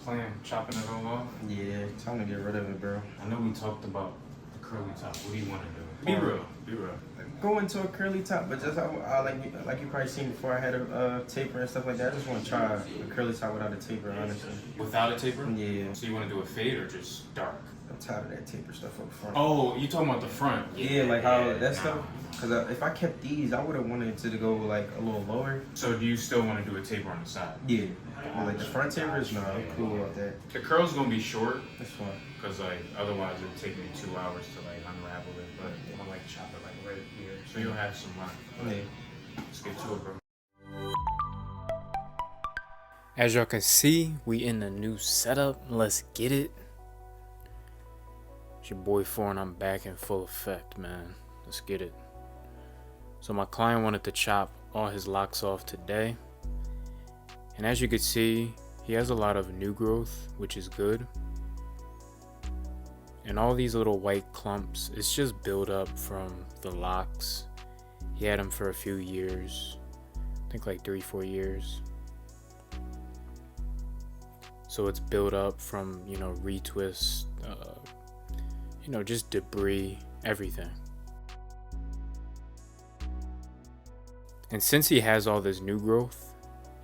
plan? Chopping it all off? Yeah, time to get rid of it, bro. I know we talked about the curly top. What do you want to do? Be real. Be real. Go into a curly top, but just I like you probably seen before I had a taper and stuff like that. I just want to try a curly top without a taper, honestly. Without a taper? Yeah. So you want to do a fade or just dark? I'm tired of that taper stuff up front. Oh, you talking about the front? Yeah, like how that stuff. Because if I kept these, I would have wanted it to go like a little lower. So do you still want to do a taper on the side? Yeah. Like the front tapers, no, I'm cool with that. The curl's gonna be short. That's fine. Cause like otherwise it'd take me 2 hours to like unravel it. But I like chop it like right here, so you'll have some length. Yeah. Let's get to it, bro. As y'all can see, we in the new setup. Let's get it. It's your boy 4 and I'm back in full effect, man. Let's get it. So my client wanted to chop all his locks off today. And as you can see, he has a lot of new growth, which is good. And all these little white clumps, it's just built up from the locks. He had them for a few years. I think like 3-4 years. So it's built up from, you know, retwists, you know, just debris, everything. And since he has all this new growth,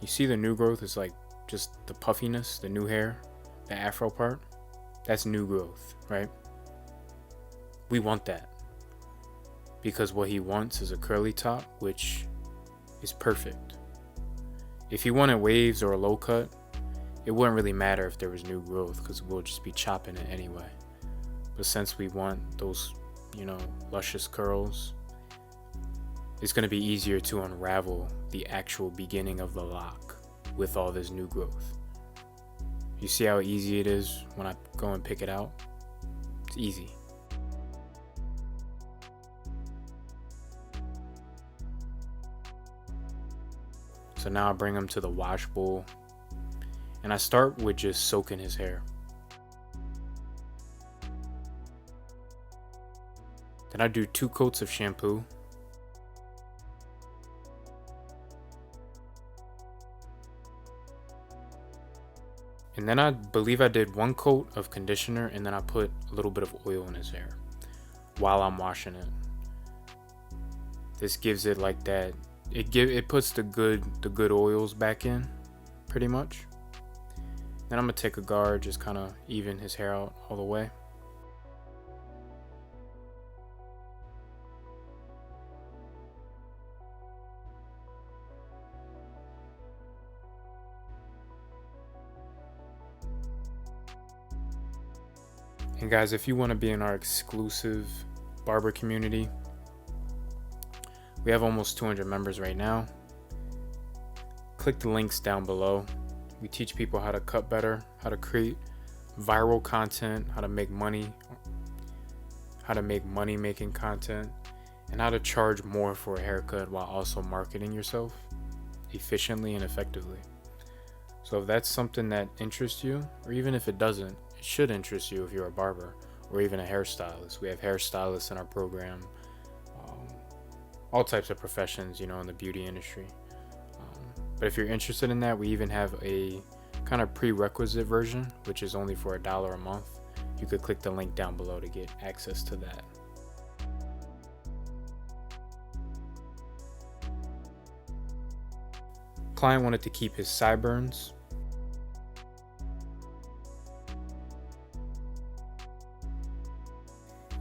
you see the new growth is like just the puffiness, the new hair, the afro part. That's new growth, right? We want that. Because what he wants is a curly top, which is perfect. If he wanted waves or a low cut, it wouldn't really matter if there was new growth because we'll just be chopping it anyway. But since we want those, you know, luscious curls, it's going to be easier to unravel the actual beginning of the lock with all this new growth. You see how easy it is when I go and pick it out? It's easy. So now I bring him to the wash bowl and I start with just soaking his hair. Then I do 2 coats of shampoo. And then I believe I did 1 coat of conditioner and then I put a little bit of oil in his hair while I'm washing it. This gives it like that, it puts the good oils back in pretty much. Then I'm gonna take a guard, just kind of even his hair out all the way. And guys, if you want to be in our exclusive barber community, we have almost 200 members right now. Click the links down below. We teach people how to cut better, how to create viral content, how to make money making content, and how to charge more for a haircut while also marketing yourself efficiently and effectively. So if that's something that interests you, or even if it doesn't, it should interest you if you're a barber or even a hairstylist. We have hairstylists in our program, all types of professions, you know, in the beauty industry. But if you're interested in that, we even have a kind of prerequisite version, which is only for $1 a month. You could click the link down below to get access to that. Client wanted to keep his sideburns.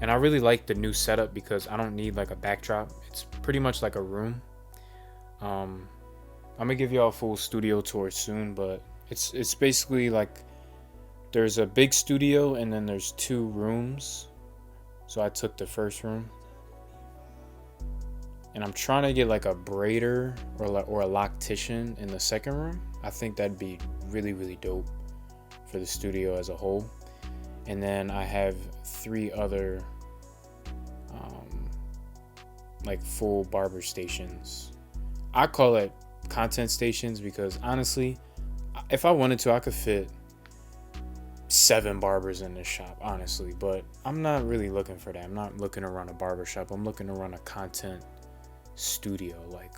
And I really like the new setup because I don't need like a backdrop. It's pretty much like a room. I'm gonna give y'all a full studio tour soon, but it's basically like there's a big studio and then there's 2 rooms. So I took the first room. And I'm trying to get like a braider or a loctician in the second room. I think that'd be really, really dope for the studio as a whole. And then I have 3 other like full barber stations. I call it content stations because honestly, if I wanted to, I could fit 7 barbers in this shop, honestly. But I'm not really looking for that. I'm not looking to run a barber shop. I'm looking to run a content studio, like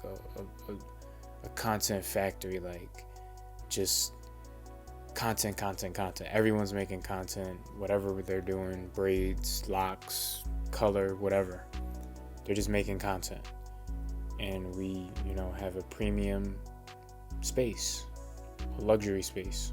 a content factory, like just content. Everyone's making content, whatever they're doing, braids, locks, color, whatever. They're just making content. And we, have a premium space, a luxury space.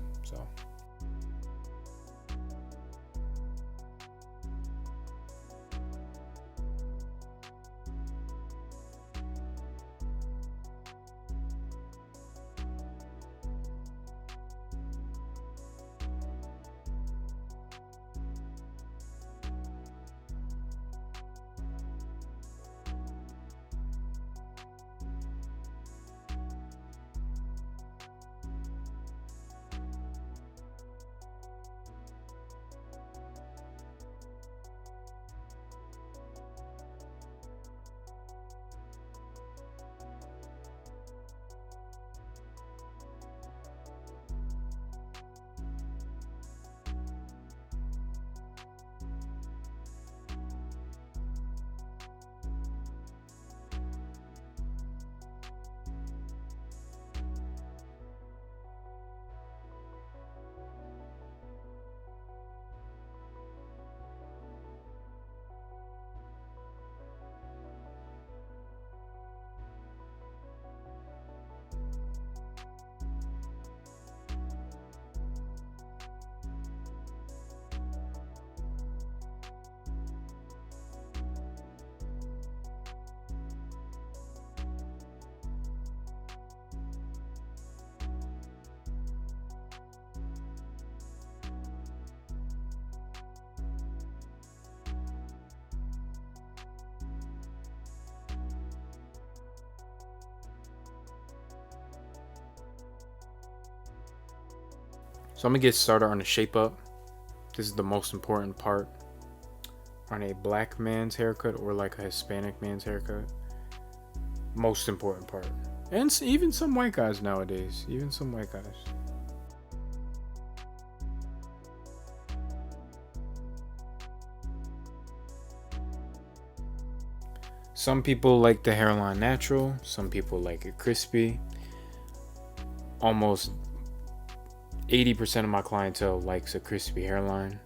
So I'm gonna get started on the shape up. This is the most important part on a black man's haircut or like a Hispanic man's haircut. Most important part. And even some white guys nowadays. Some people like the hairline natural. Some people like it crispy. Almost 80% of my clientele likes a crispy hairline.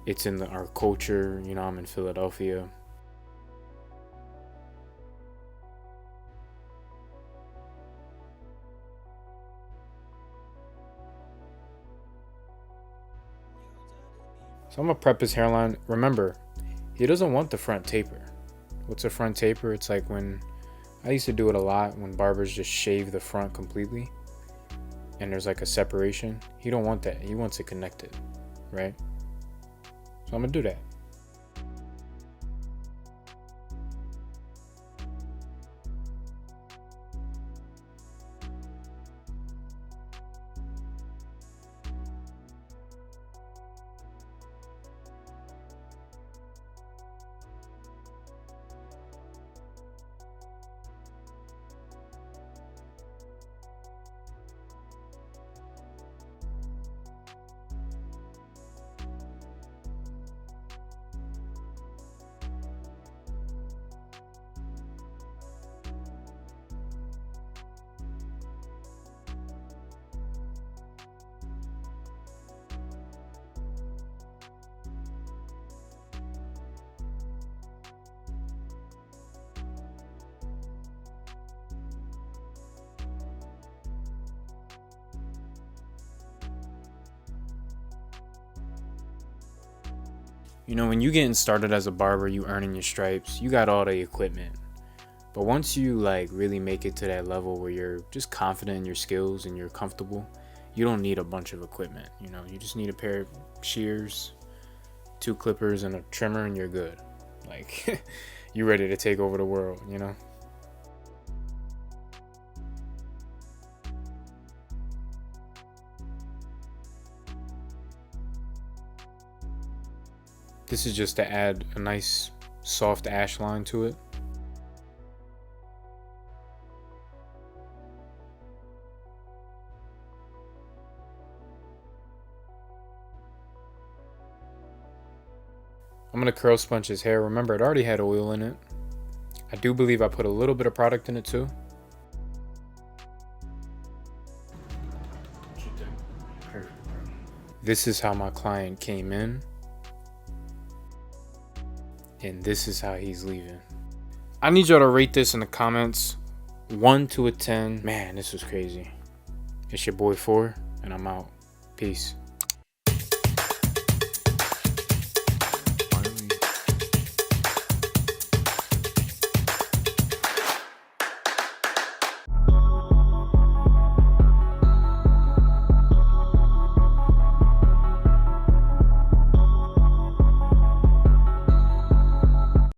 It's in our culture. I'm in Philadelphia. So I'm gonna prep his hairline. Remember, he doesn't want the front taper. What's a front taper? It's like when I used to do it a lot when barbers just shave the front completely and there's like a separation. He don't want that. He wants it connected, right? So I'm gonna do that. When you getting started as a barber, you earning your stripes, you got all the equipment. But once you really make it to that level where you're just confident in your skills and you're comfortable, you don't need a bunch of equipment. You just need a pair of shears, 2 clippers, and a trimmer, and you're good. You're ready to take over the world, This is just to add a nice soft ash line to it. I'm gonna curl sponge his hair. Remember, it already had oil in it. I do believe I put a little bit of product in it too. What you think? Perfect. This is how my client came in, and this is how he's leaving. I need y'all to rate this in the comments, 1 to a 10. Man, this was crazy. It's your boy 4, and I'm out. Peace.